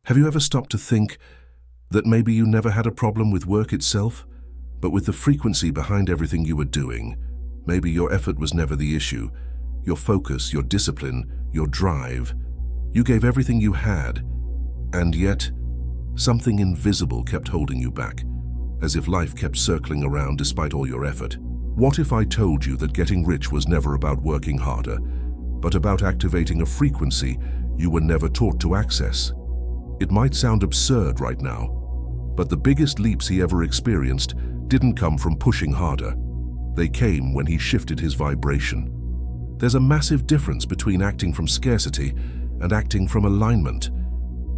Have you ever stopped to think that maybe you never had a problem with work itself, but with the frequency behind everything you were doing? Maybe your effort was never the issue. Your focus, your discipline, your drive. You gave everything you had, and yet something invisible kept holding you back, as if life kept circling around despite all your effort. What if I told you that getting rich was never about working harder, but about activating a frequency you were never taught to access? It might sound absurd right now, but the biggest leaps he ever experienced didn't come from pushing harder. They came when he shifted his vibration. There's a massive difference between acting from scarcity and acting from alignment,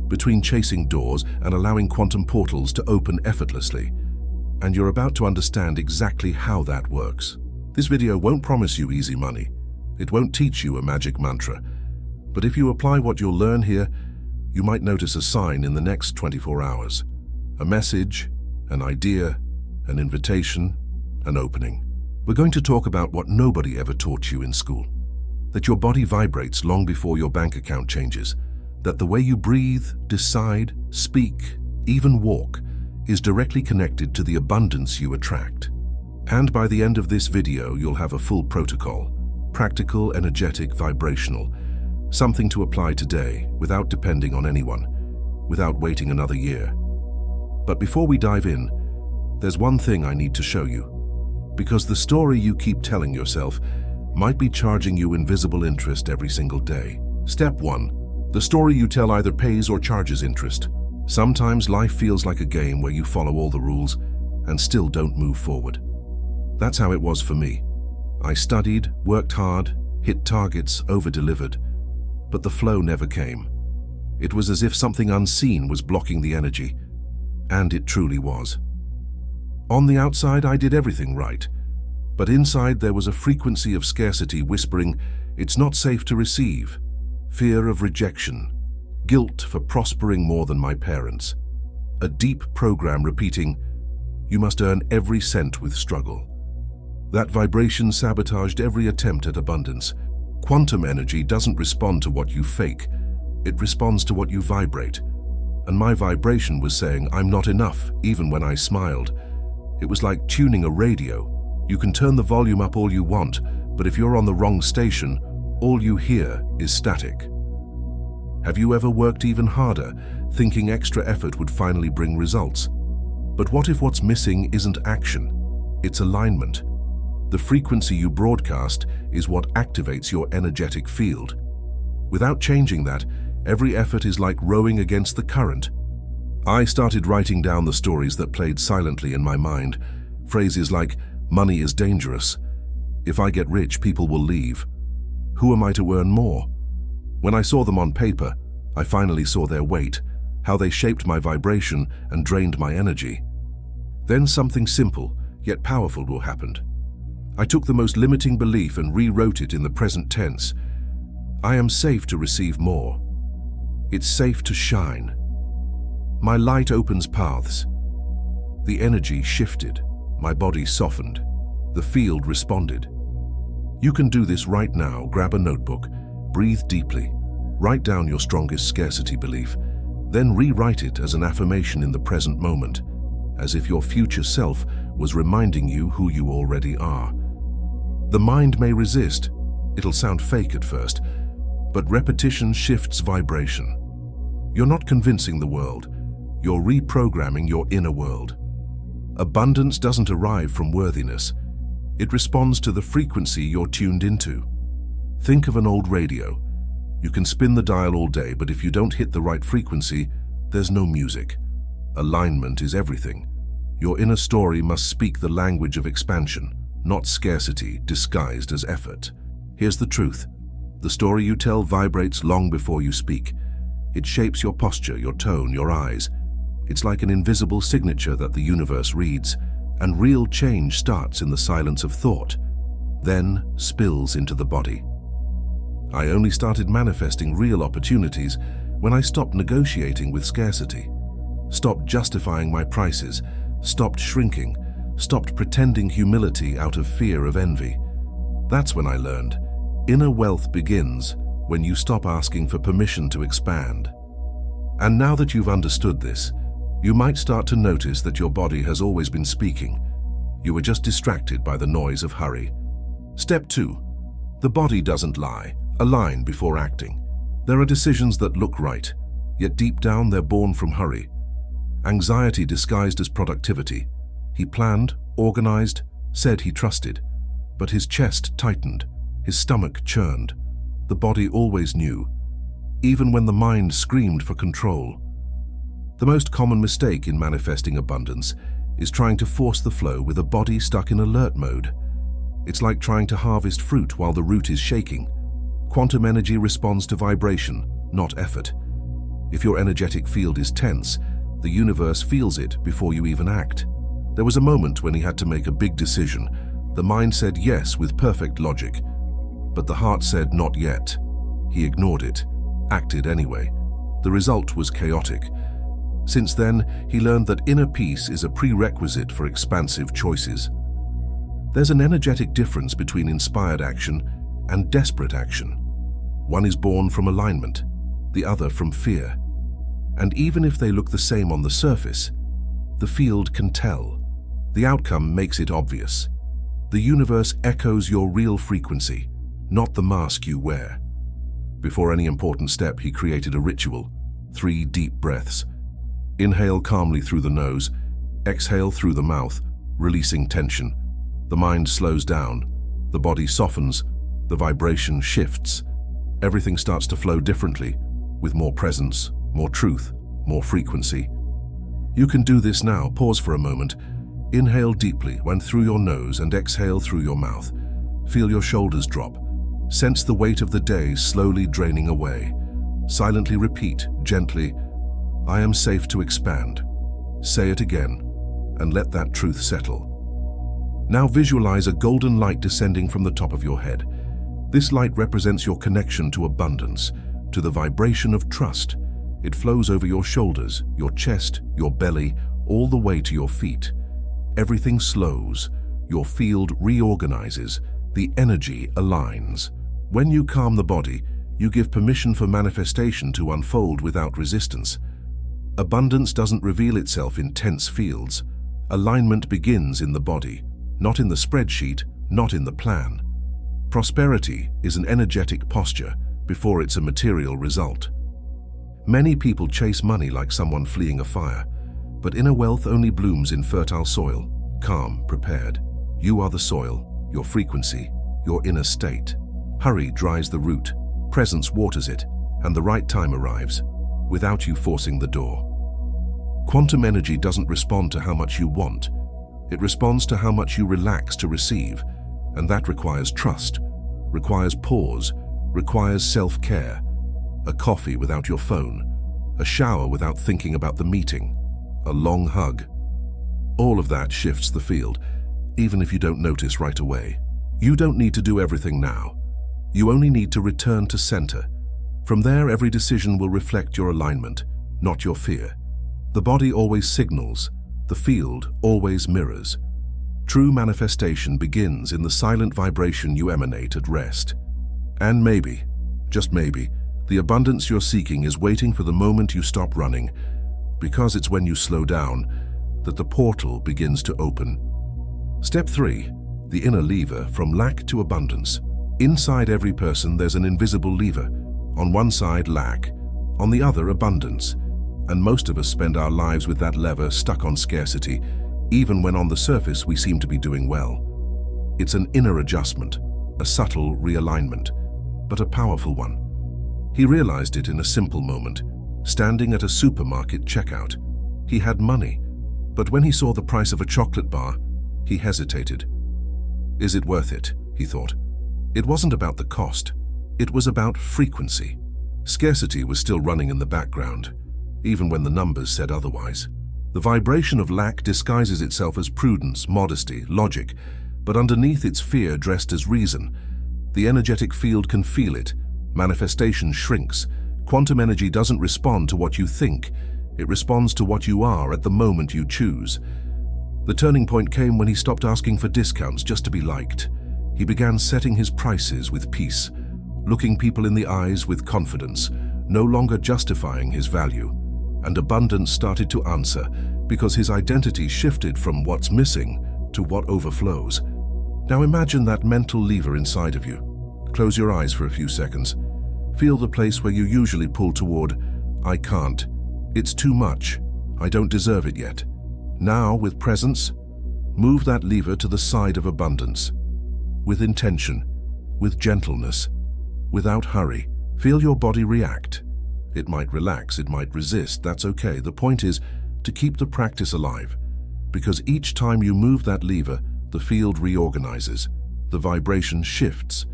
between chasing doors and allowing quantum portals to open effortlessly. And you're about to understand exactly how that works. This video won't promise you easy money. It won't teach you a magic mantra. But if you apply what you'll learn here, you might notice a sign in the next 24 hours. A message, an idea, an invitation, an opening. We're going to talk about what nobody ever taught you in school. That your body vibrates long before your bank account changes. That the way you breathe, decide, speak, even walk is directly connected to the abundance you attract. And by the end of this video, you'll have a full protocol, practical, energetic, vibrational, something to apply today without depending on anyone, without waiting another year. But before we dive in, there's one thing I need to show you, because the story you keep telling yourself might be charging you invisible interest every single day. Step 1. The story you tell either pays or charges interest. Sometimes life feels like a game where you follow all the rules and still don't move forward. That's how it was for me. I studied, worked hard, hit targets, over-delivered, but the flow never came. It was as if something unseen was blocking the energy, and it truly was. On the outside, I did everything right, but inside there was a frequency of scarcity whispering, it's not safe to receive, fear of rejection, guilt for prospering more than my parents, a deep program repeating, you must earn every cent with struggle. That vibration sabotaged every attempt at abundance. Quantum energy doesn't respond to what you fake, it responds to what you vibrate. And my vibration was saying, I'm not enough, even when I smiled. It was like tuning a radio. You can turn the volume up all you want, but if you're on the wrong station, all you hear is static. Have you ever worked even harder, thinking extra effort would finally bring results? But what if what's missing isn't action? It's alignment. The frequency you broadcast is what activates your energetic field. Without changing that, every effort is like rowing against the current. I started writing down the stories that played silently in my mind. Phrases like, money is dangerous. If I get rich, people will leave. Who am I to earn more? When I saw them on paper, I finally saw their weight, how they shaped my vibration and drained my energy. Then something simple, yet powerful happened. I took the most limiting belief and rewrote it in the present tense. I am safe to receive more. It's safe to shine. My light opens paths. The energy shifted. My body softened. The field responded. You can do this right now. Grab a notebook, breathe deeply, write down your strongest scarcity belief, then rewrite it as an affirmation in the present moment, as if your future self was reminding you who you already are. The mind may resist. It'll sound fake at first, but repetition shifts vibration. You're not convincing the world. You're reprogramming your inner world. Abundance doesn't arrive from worthiness. It responds to the frequency you're tuned into. Think of an old radio. You can spin the dial all day, but if you don't hit the right frequency, there's no music. Alignment is everything. Your inner story must speak the language of expansion, not scarcity disguised as effort. Here's the truth. The story you tell vibrates long before you speak. It shapes your posture, your tone, your eyes. It's like an invisible signature that the universe reads, and real change starts in the silence of thought, then spills into the body. I only started manifesting real opportunities when I stopped negotiating with scarcity, stopped justifying my prices, stopped shrinking, stopped pretending humility out of fear of envy. That's when I learned, inner wealth begins when you stop asking for permission to expand. And now that you've understood this, you might start to notice that your body has always been speaking. You were just distracted by the noise of hurry. Step 2. The body doesn't lie. Align before acting. There are decisions that look right, yet deep down they're born from hurry. Anxiety disguised as productivity. He planned, organized, said he trusted, but his chest tightened, his stomach churned. The body always knew, even when the mind screamed for control. The most common mistake in manifesting abundance is trying to force the flow with a body stuck in alert mode. It's like trying to harvest fruit while the root is shaking. Quantum energy responds to vibration, not effort. If your energetic field is tense, the universe feels it before you even act. There was a moment when he had to make a big decision. The mind said yes with perfect logic, but the heart said not yet. He ignored it, acted anyway. The result was chaotic. Since then, he learned that inner peace is a prerequisite for expansive choices. There's an energetic difference between inspired action and desperate action. One is born from alignment, the other from fear. And even if they look the same on the surface, the field can tell. The outcome makes it obvious. The universe echoes your real frequency, not the mask you wear. Before any important step, he created a ritual. 3 deep breaths. Inhale calmly through the nose, exhale through the mouth, releasing tension. The mind slows down, the body softens, the vibration shifts. Everything starts to flow differently, with more presence, more truth, more frequency. You can do this now. Pause for a moment. Inhale deeply when through your nose and exhale through your mouth. Feel your shoulders drop. Sense the weight of the day slowly draining away. Silently repeat, gently, I am safe to expand. Say it again, and let that truth settle. Now visualize a golden light descending from the top of your head. This light represents your connection to abundance, to the vibration of trust. It flows over your shoulders, your chest, your belly, all the way to your feet. Everything slows, your field reorganizes, the energy aligns. When you calm the body, you give permission for manifestation to unfold without resistance. Abundance doesn't reveal itself in tense fields. Alignment begins in the body, not in the spreadsheet, not in the plan. Prosperity is an energetic posture before it's a material result. Many people chase money like someone fleeing a fire, but inner wealth only blooms in fertile soil, calm, prepared. You are the soil, your frequency, your inner state. Hurry dries the root, presence waters it, and the right time arrives, without you forcing the door. Quantum energy doesn't respond to how much you want. It responds to how much you relax to receive, and that requires trust, requires pause, requires self-care. A coffee without your phone, a shower without thinking about the meeting, a long hug. All of that shifts the field, even if you don't notice right away. You don't need to do everything now. You only need to return to center. From there, every decision will reflect your alignment, not your fear. The body always signals, the field always mirrors. True manifestation begins in the silent vibration you emanate at rest. And maybe, just maybe, the abundance you're seeking is waiting for the moment you stop running, because it's when you slow down that the portal begins to open. Step 3. The inner lever from lack to abundance. Inside every person there's an invisible lever. On one side, lack, on the other, abundance. And most of us spend our lives with that lever stuck on scarcity, even when on the surface we seem to be doing well. It's an inner adjustment, a subtle realignment, but a powerful one. He realized it in a simple moment, standing at a supermarket checkout. He had money, but when he saw the price of a chocolate bar, he hesitated. Is it worth it? He thought. It wasn't about the cost. It was about frequency. Scarcity was still running in the background, even when the numbers said otherwise. The vibration of lack disguises itself as prudence, modesty, logic, but underneath it's fear dressed as reason. The energetic field can feel it. Manifestation shrinks. Quantum energy doesn't respond to what you think. It responds to what you are at the moment you choose. The turning point came when he stopped asking for discounts just to be liked. He began setting his prices with peace, looking people in the eyes with confidence, no longer justifying his value. and abundance started to answer because his identity shifted from what's missing to what overflows. Now imagine that mental lever inside of you. Close your eyes for a few seconds. Feel the place where you usually pull toward, I can't, it's too much, I don't deserve it yet. Now, with presence, move that lever to the side of abundance. With intention, with gentleness, without hurry. Feel your body react. It might relax, it might resist, that's okay. The point is to keep the practice alive, because each time you move that lever, the field reorganizes, the vibration shifts,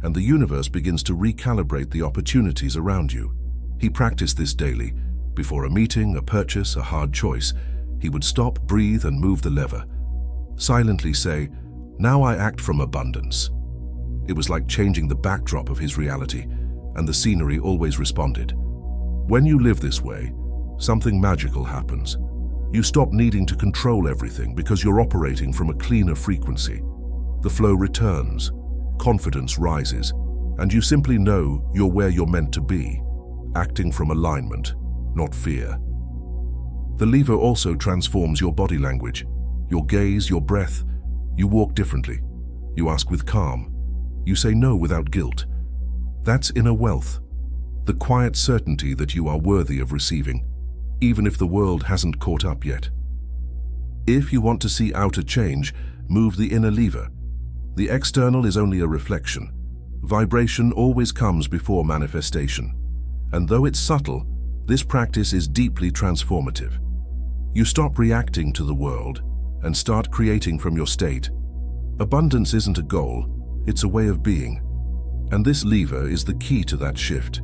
and the universe begins to recalibrate the opportunities around you. He practiced this daily. Before a meeting, a purchase, a hard choice, he would stop, breathe, and move the lever. Silently say, "Now I act from abundance." It was like changing the backdrop of his reality, and the scenery always responded. When you live this way, something magical happens. You stop needing to control everything because you're operating from a cleaner frequency. The flow returns, confidence rises, and you simply know you're where you're meant to be, acting from alignment, not fear. The lever also transforms your body language, your gaze, your breath. You walk differently. You ask with calm. You say no without guilt. That's inner wealth, the quiet certainty that you are worthy of receiving, even if the world hasn't caught up yet. If you want to see outer change, move the inner lever. The external is only a reflection. Vibration always comes before manifestation. And though it's subtle, this practice is deeply transformative. You stop reacting to the world and start creating from your state. Abundance isn't a goal, it's a way of being. And this lever is the key to that shift.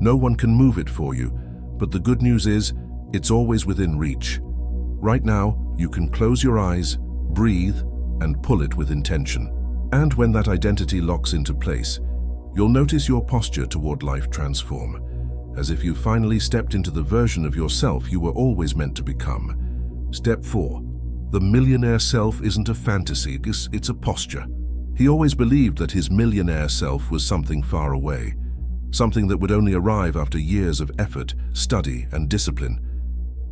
No one can move it for you, but the good news is, it's always within reach. Right now, you can close your eyes, breathe, and pull it with intention. And when that identity locks into place, you'll notice your posture toward life transform, as if you finally stepped into the version of yourself you were always meant to become. Step 4. The millionaire self isn't a fantasy, it's a posture. He always believed that his millionaire self was something far away, something that would only arrive after years of effort, study, and discipline.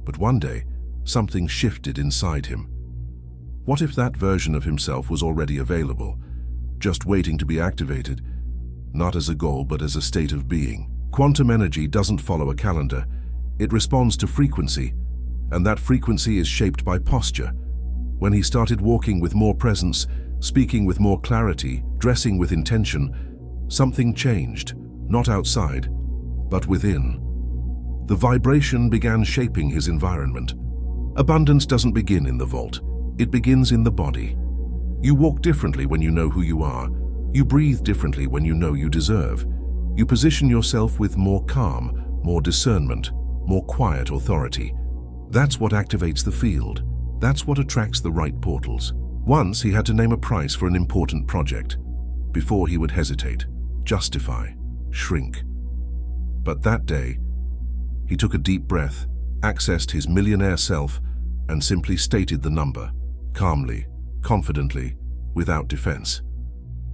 But one day, something shifted inside him. What if that version of himself was already available, just waiting to be activated, not as a goal but as a state of being? Quantum energy doesn't follow a calendar. It responds to frequency, and that frequency is shaped by posture. When he started walking with more presence, speaking with more clarity, dressing with intention, something changed, not outside, but within. The vibration began shaping his environment. Abundance doesn't begin in the vault, it begins in the body. You walk differently when you know who you are. You breathe differently when you know you deserve. You position yourself with more calm, more discernment, more quiet authority. That's what activates the field. That's what attracts the right portals. Once he had to name a price for an important project. Before he would hesitate, justify, shrink. But that day, he took a deep breath, accessed his millionaire self, and simply stated the number, calmly, confidently, without defense.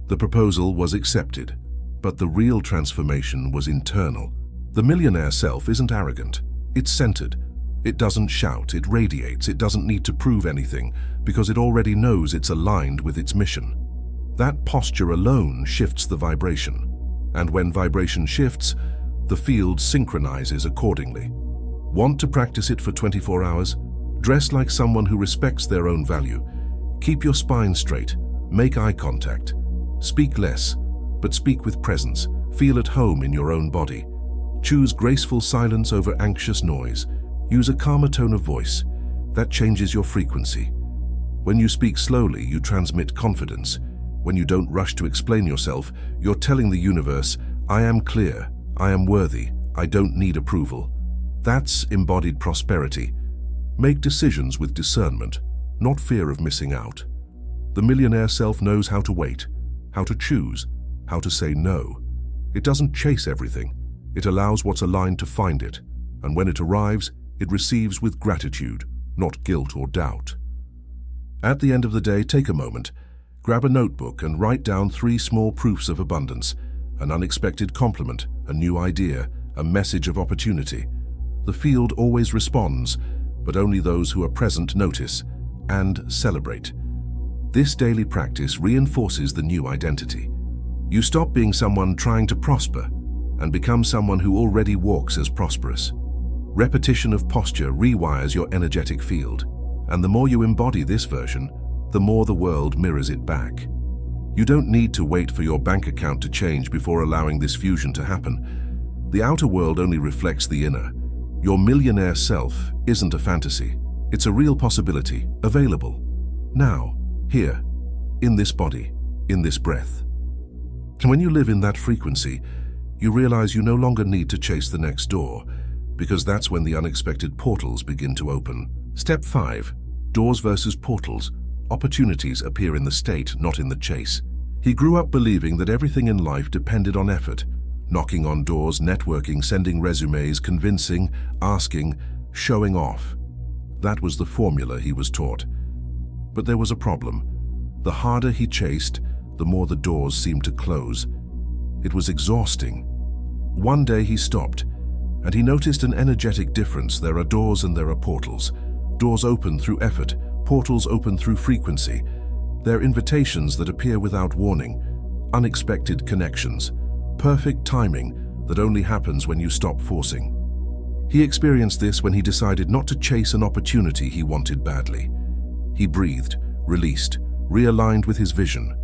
The proposal was accepted. But the real transformation was internal. The millionaire self isn't arrogant. It's centered. It doesn't shout, it radiates, it doesn't need to prove anything because it already knows it's aligned with its mission. That posture alone shifts the vibration. And when vibration shifts, the field synchronizes accordingly. Want to practice it for 24 hours? Dress like someone who respects their own value. Keep your spine straight. Make eye contact. Speak less, but speak with presence. Feel at home in your own body. Choose graceful silence over anxious noise. Use a calmer tone of voice. That changes your frequency. When you speak slowly, you transmit confidence. When you don't rush to explain yourself, you're telling the universe, I am clear, I am worthy, I don't need approval. That's embodied prosperity. Make decisions with discernment, not fear of missing out. The millionaire self knows how to wait, how to choose, how to say no. It doesn't chase everything. It allows what's aligned to find it, and when it arrives, it receives with gratitude, not guilt or doubt. At the end of the day, take a moment, grab a notebook and write down 3 small proofs of abundance, an unexpected compliment, a new idea, a message of opportunity. The field always responds, but only those who are present notice and celebrate. This daily practice reinforces the new identity. You stop being someone trying to prosper and become someone who already walks as prosperous. Repetition of posture rewires your energetic field, and the more you embody this version, the more the world mirrors it back. You don't need to wait for your bank account to change before allowing this fusion to happen. The outer world only reflects the inner. Your millionaire self isn't a fantasy. It's a real possibility, available. Now, here, in this body, in this breath. And when you live in that frequency, you realize you no longer need to chase the next door, because that's when the unexpected portals begin to open. Step 5. Doors versus portals. Opportunities appear in the state, not in the chase. He grew up believing that everything in life depended on effort. Knocking on doors, networking, sending resumes, convincing, asking, showing off. That was the formula he was taught. But there was a problem. The harder he chased, the more the doors seemed to close. It was exhausting. One day he stopped, and he noticed an energetic difference. There are doors and there are portals. Doors open through effort, portals open through frequency. They're invitations that appear without warning, unexpected connections, perfect timing that only happens when you stop forcing. He experienced this when he decided not to chase an opportunity he wanted badly. He breathed, released, realigned with his vision.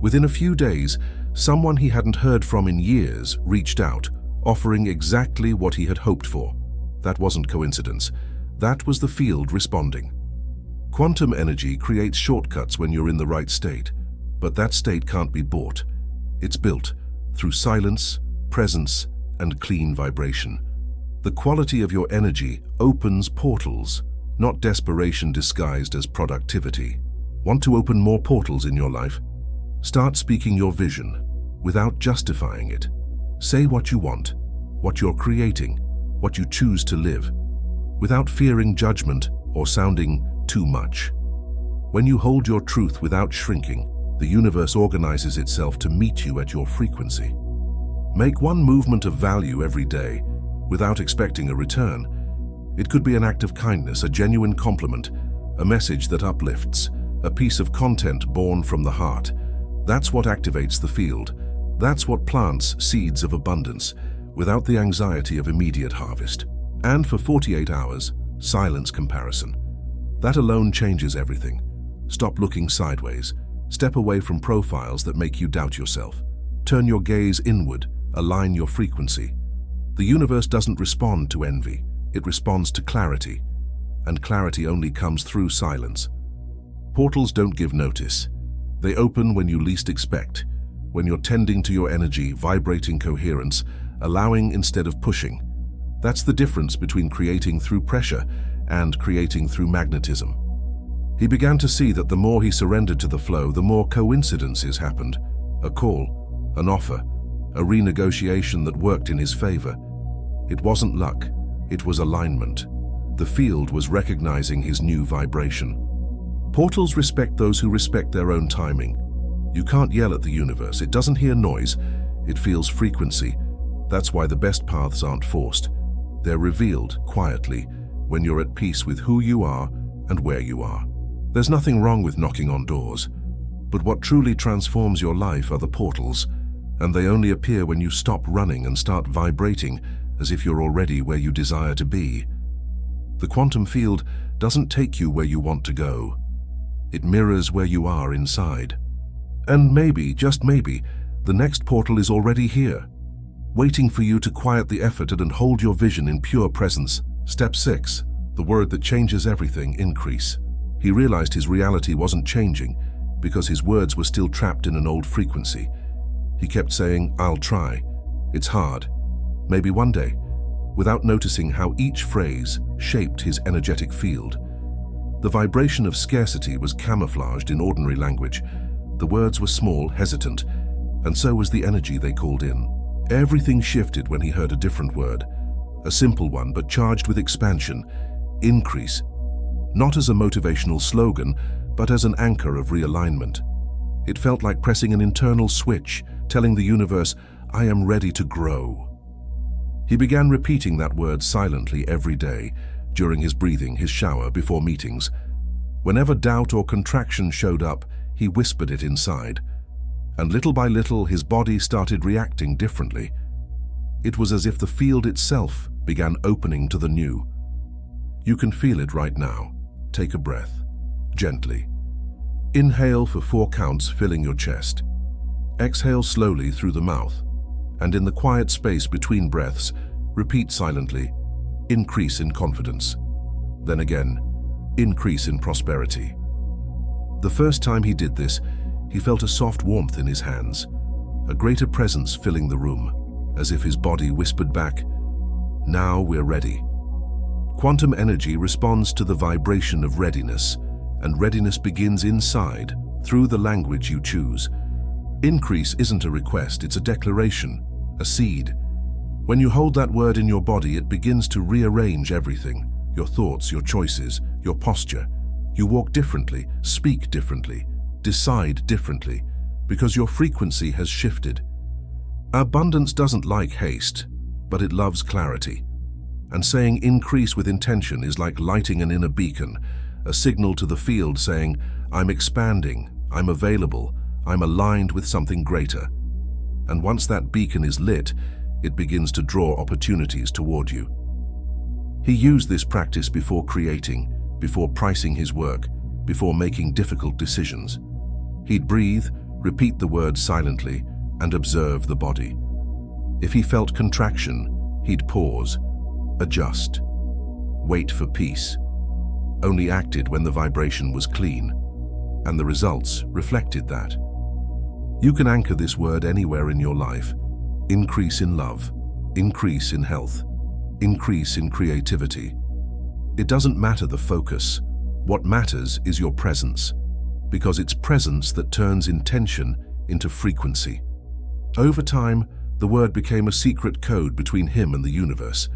Within a few days, someone he hadn't heard from in years reached out, offering exactly what he had hoped for. That wasn't coincidence. That was the field responding. Quantum energy creates shortcuts when you're in the right state, but that state can't be bought. It's built through silence, presence, and clean vibration. The quality of your energy opens portals, not desperation disguised as productivity. Want to open more portals in your life? Start speaking your vision without justifying it. Say what you want, what you're creating, what you choose to live, without fearing judgment or sounding too much. When you hold your truth without shrinking, the universe organizes itself to meet you at your frequency. Make one movement of value every day without expecting a return. It could be an act of kindness, a genuine compliment, a message that uplifts, a piece of content born from the heart. That's what activates the field. That's what plants seeds of abundance without the anxiety of immediate harvest. And for 48 hours, silence comparison. That alone changes everything. Stop looking sideways. Step away from profiles that make you doubt yourself. Turn your gaze inward. Align your frequency. The universe doesn't respond to envy. It responds to clarity. And clarity only comes through silence. Portals don't give notice. They open when you least expect, when you're tending to your energy, vibrating coherence, allowing instead of pushing. That's the difference between creating through pressure and creating through magnetism. He began to see that the more he surrendered to the flow, the more coincidences happened. A call, an offer, a renegotiation that worked in his favor. It wasn't luck, it was alignment. The field was recognizing his new vibration. Portals respect those who respect their own timing. You can't yell at the universe. It doesn't hear noise. It feels frequency. That's why the best paths aren't forced. They're revealed quietly when you're at peace with who you are and where you are. There's nothing wrong with knocking on doors, but what truly transforms your life are the portals, and they only appear when you stop running and start vibrating as if you're already where you desire to be. The quantum field doesn't take you where you want to go. It mirrors where you are inside. And maybe, just maybe, the next portal is already here, waiting for you to quiet the effort and hold your vision in pure presence. Step 6. The word that changes everything, increase. He realized his reality wasn't changing because his words were still trapped in an old frequency. He kept saying, "I'll try. It's hard. Maybe one day," without noticing how each phrase shaped his energetic field. The vibration of scarcity was camouflaged in ordinary language. The words were small, hesitant, and so was the energy they called in. Everything shifted when he heard a different word, a simple one but charged with expansion, increase. Not as a motivational slogan, but as an anchor of realignment. It felt like pressing an internal switch, telling the universe, "I am ready to grow." He began repeating that word silently every day, during his breathing, his shower, before meetings. Whenever doubt or contraction showed up, he whispered it inside. And little by little, his body started reacting differently. It was as if the field itself began opening to the new. You can feel it right now. Take a breath, gently. Inhale for 4 counts, filling your chest. Exhale slowly through the mouth. And in the quiet space between breaths, repeat silently, increase in confidence. Then again, increase in prosperity. The first time he did this, he felt a soft warmth in his hands, a greater presence filling the room, as if his body whispered back, "Now we're ready." Quantum energy responds to the vibration of readiness, and readiness begins inside, through the language you choose. Increase isn't a request, it's a declaration, a seed. When you hold that word in your body, it begins to rearrange everything, your thoughts, your choices, your posture. You walk differently, speak differently, decide differently, because your frequency has shifted. Abundance doesn't like haste, but it loves clarity. And saying increase with intention is like lighting an inner beacon, a signal to the field saying, "I'm expanding, I'm available, I'm aligned with something greater." And once that beacon is lit, it begins to draw opportunities toward you. He used this practice before creating, before pricing his work, before making difficult decisions. He'd breathe, repeat the words silently, and observe the body. If he felt contraction, he'd pause, adjust, wait for peace. Only acted when the vibration was clean, and the results reflected that. You can anchor this word anywhere in your life. Increase in love, increase in health, increase in creativity. It doesn't matter the focus. What matters is your presence, because it's presence that turns intention into frequency. Over time, the word became a secret code between him and the universe.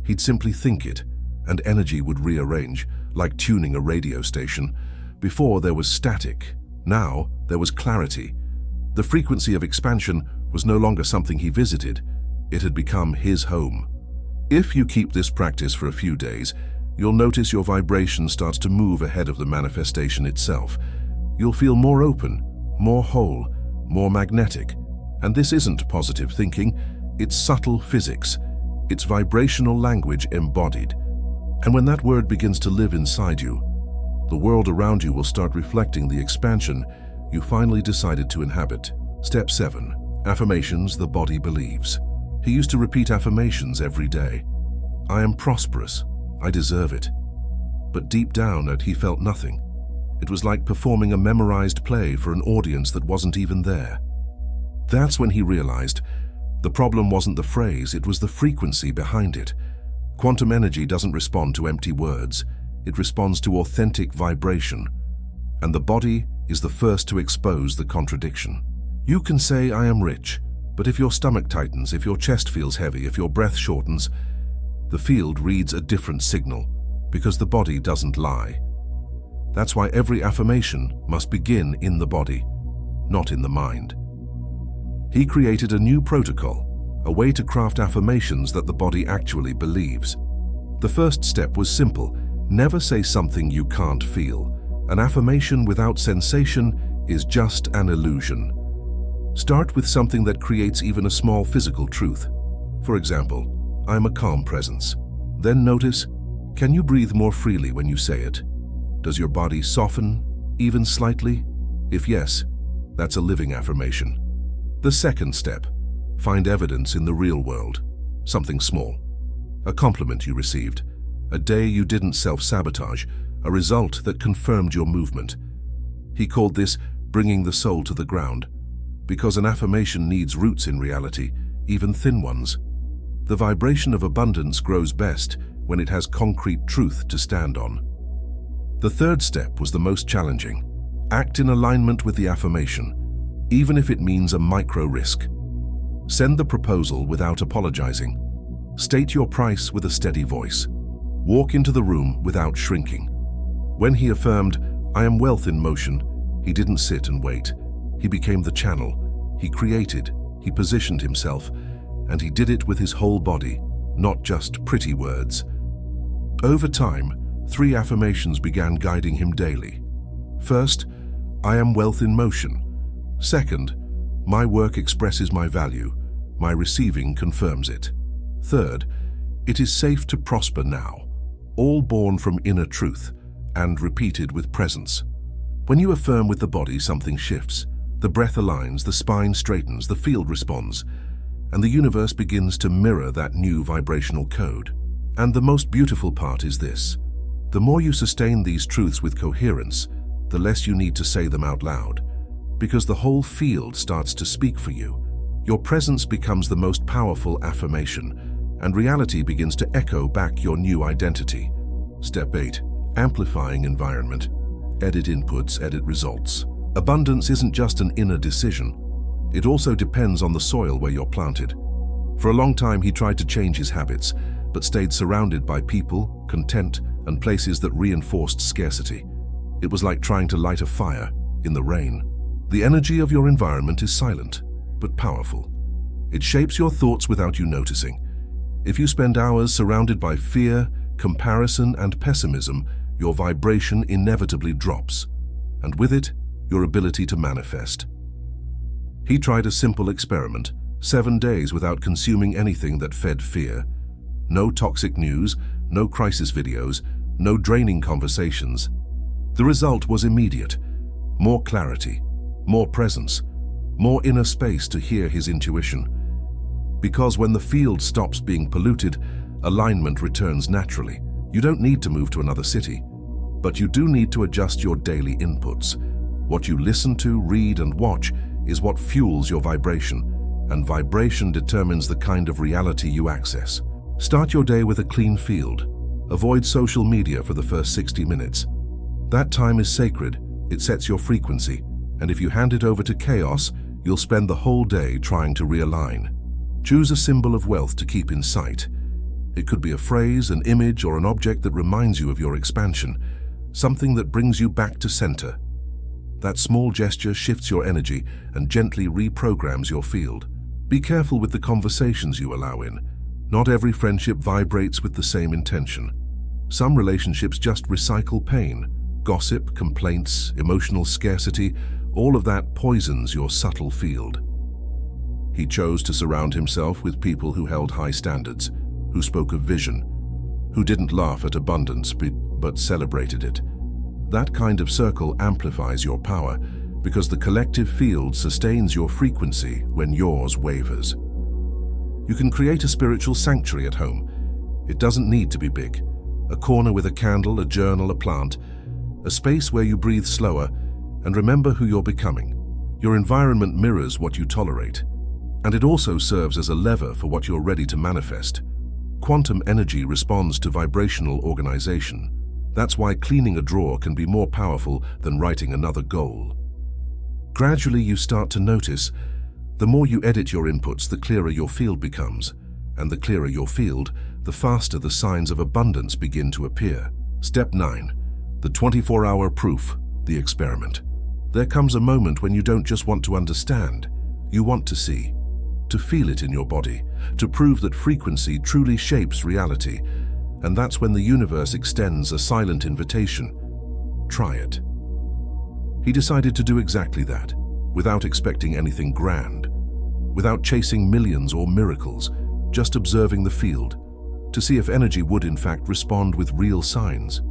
He'd simply think it, and energy would rearrange, like tuning a radio station. Before there was static, now there was clarity. The frequency of expansion was no longer something he visited, it had become his home. If you keep this practice for a few days, you'll notice your vibration starts to move ahead of the manifestation itself. You'll feel more open, more whole, more magnetic. And this isn't positive thinking, it's subtle physics. It's vibrational language embodied. And when that word begins to live inside you, the world around you will start reflecting the expansion you finally decided to inhabit. Step 7. Affirmations the body believes. He used to repeat affirmations every day. I am prosperous. I deserve it. But deep down, he felt nothing. It was like performing a memorized play for an audience that wasn't even there. That's when he realized the problem wasn't the phrase, it was the frequency behind it. Quantum energy doesn't respond to empty words. It responds to authentic vibration. And the body is the first to expose the contradiction. You can say, I am rich, but if your stomach tightens, if your chest feels heavy, if your breath shortens, the field reads a different signal, because the body doesn't lie. That's why every affirmation must begin in the body, not in the mind. He created a new protocol, a way to craft affirmations that the body actually believes. The first step was simple: never say something you can't feel. An affirmation without sensation is just an illusion. Start with something that creates even a small physical truth. For example, I'm a calm presence. Then notice, can you breathe more freely when you say it? Does your body soften, even slightly? If yes, that's a living affirmation. The second step, find evidence in the real world. Something small. A compliment you received. A day you didn't self-sabotage. A result that confirmed your movement. He called this bringing the soul to the ground, because an affirmation needs roots in reality, even thin ones. The vibration of abundance grows best when it has concrete truth to stand on. The third step was the most challenging. Act in alignment with the affirmation, even if it means a micro risk. Send the proposal without apologizing. State your price with a steady voice. Walk into the room without shrinking. When he affirmed, I am wealth in motion, he didn't sit and wait. He became the channel. He created, he positioned himself, and he did it with his whole body, not just pretty words. Over time, 3 affirmations began guiding him daily. First, I am wealth in motion. Second, my work expresses my value. My receiving confirms it. Third, it is safe to prosper now, all born from inner truth and repeated with presence. When you affirm with the body, something shifts. The breath aligns, the spine straightens, the field responds, and the universe begins to mirror that new vibrational code. And the most beautiful part is this: the more you sustain these truths with coherence, the less you need to say them out loud, because the whole field starts to speak for you. Your presence becomes the most powerful affirmation, and reality begins to echo back your new identity. Step 8. Amplifying environment. Edit inputs, edit results. Abundance isn't just an inner decision. It also depends on the soil where you're planted. For a long time, he tried to change his habits, but stayed surrounded by people, content, and places that reinforced scarcity. It was like trying to light a fire in the rain. The energy of your environment is silent, but powerful. It shapes your thoughts without you noticing. If you spend hours surrounded by fear, comparison, and pessimism, your vibration inevitably drops, and with it, your ability to manifest. He tried a simple experiment: 7 days without consuming anything that fed fear. No toxic news, no crisis videos, no draining conversations. The result was immediate: more clarity, more presence, more inner space to hear his intuition. Because when the field stops being polluted, alignment returns naturally. You don't need to move to another city, but you do need to adjust your daily inputs. What you listen to, read, and watch is what fuels your vibration, and vibration determines the kind of reality you access. Start your day with a clean field. Avoid social media for the first 60 minutes. That time is sacred. It sets your frequency, and if you hand it over to chaos, you'll spend the whole day trying to realign. Choose a symbol of wealth to keep in sight. It could be a phrase, an image, or an object that reminds you of your expansion, something that brings you back to center. That small gesture shifts your energy and gently reprograms your field. Be careful with the conversations you allow in. Not every friendship vibrates with the same intention. Some relationships just recycle pain. Gossip, complaints, emotional scarcity, all of that poisons your subtle field. He chose to surround himself with people who held high standards, who spoke of vision, who didn't laugh at abundance but celebrated it. That kind of circle amplifies your power because the collective field sustains your frequency when yours wavers. You can create a spiritual sanctuary at home. It doesn't need to be big. A corner with a candle, a journal, a plant, a space where you breathe slower and remember who you're becoming. Your environment mirrors what you tolerate, and it also serves as a lever for what you're ready to manifest. Quantum energy responds to vibrational organization. That's why cleaning a drawer can be more powerful than writing another goal. Gradually, you start to notice, the more you edit your inputs, the clearer your field becomes, and the clearer your field, the faster the signs of abundance begin to appear. Step 9. The 24-hour proof, the experiment. There comes a moment when you don't just want to understand, you want to see, to feel it in your body, to prove that frequency truly shapes reality. And that's when the universe extends a silent invitation. Try it. He decided to do exactly that, without expecting anything grand, without chasing millions or miracles, just observing the field, to see if energy would in fact respond with real signs.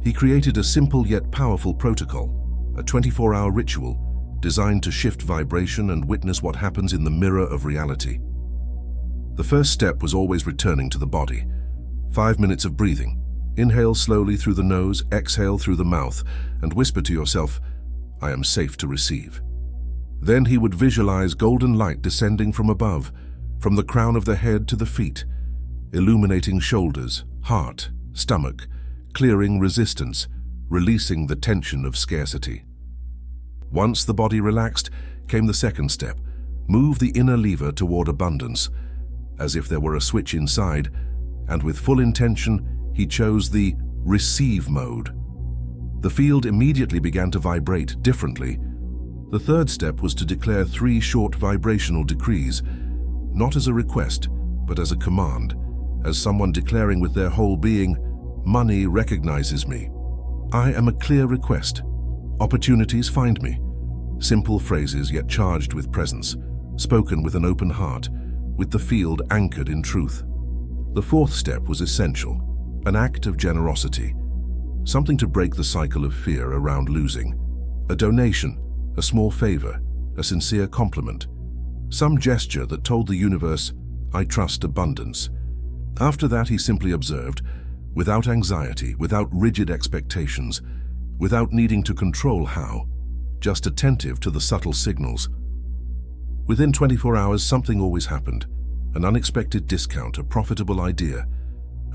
He created a simple yet powerful protocol, a 24-hour ritual designed to shift vibration and witness what happens in the mirror of reality. The first step was always returning to the body. 5 minutes of breathing. Inhale slowly through the nose, exhale through the mouth, and whisper to yourself, I am safe to receive. Then he would visualize golden light descending from above, from the crown of the head to the feet, illuminating shoulders, heart, stomach, clearing resistance, releasing the tension of scarcity. Once the body relaxed, came the second step. Move the inner lever toward abundance, as if there were a switch inside, and with full intention, he chose the receive mode. The field immediately began to vibrate differently. The third step was to declare 3 short vibrational decrees. not as a request, but as a command, as someone declaring with their whole being, "Money recognizes me. I am a clear request. Opportunities find me." Simple phrases yet charged with presence, spoken with an open heart, with the field anchored in truth. The fourth step was essential, an act of generosity, something to break the cycle of fear around losing. A donation, a small favor, a sincere compliment, some gesture that told the universe, "I trust abundance." After that, he simply observed, without anxiety, without rigid expectations, without needing to control how, just attentive to the subtle signals. Within 24 hours, something always happened. An unexpected discount, a profitable idea,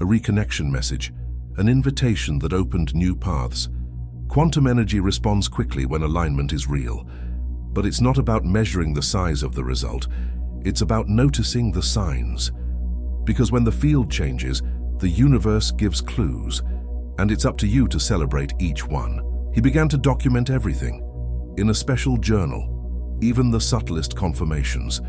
a reconnection message, an invitation that opened new paths. Quantum energy responds quickly when alignment is real. But it's not about measuring the size of the result. It's about noticing the signs. Because when the field changes, the universe gives clues, and it's up to you to celebrate each one. He began to document everything, in a special journal, even the subtlest confirmations.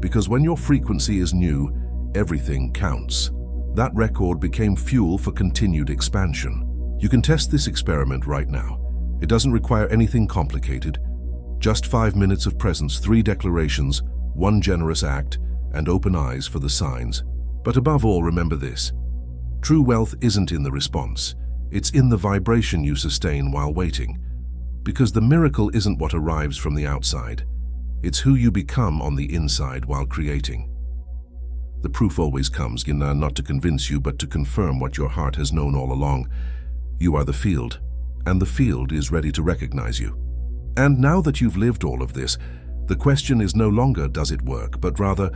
Because when your frequency is new, everything counts. That record became fuel for continued expansion. You can test this experiment right now. It doesn't require anything complicated. Just 5 minutes of presence, 3 declarations, 1 generous act, and open eyes for the signs. But above all, remember this. True wealth isn't in the response. It's in the vibration you sustain while waiting. Because the miracle isn't what arrives from the outside. It's who you become on the inside while creating. The proof always comes, not to convince you, but to confirm what your heart has known all along. You are the field, and the field is ready to recognize you. And now that you've lived all of this, the question is no longer does it work, but rather,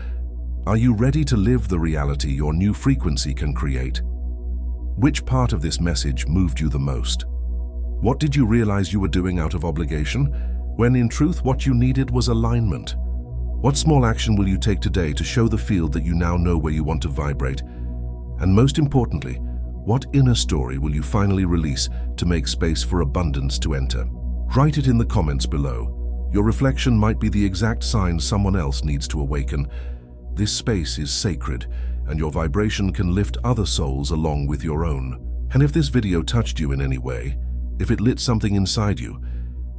are you ready to live the reality your new frequency can create? Which part of this message moved you the most? What did you realize you were doing out of obligation, when in truth what you needed was alignment? What small action will you take today to show the field that you now know where you want to vibrate? And most importantly, what inner story will you finally release to make space for abundance to enter? Write it in the comments below. Your reflection might be the exact sign someone else needs to awaken. This space is sacred, and your vibration can lift other souls along with your own. And if this video touched you in any way, if it lit something inside you,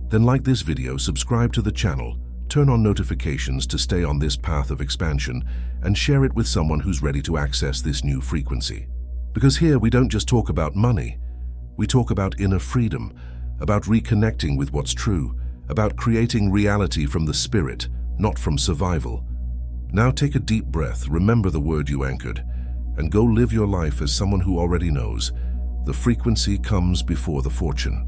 then like this video, subscribe to the channel, turn on notifications to stay on this path of expansion, and share it with someone who's ready to access this new frequency. Because here we don't just talk about money, we talk about inner freedom, about reconnecting with what's true, about creating reality from the spirit, not from survival. Now take a deep breath, remember the word you anchored, and go live your life as someone who already knows. The frequency comes before the fortune.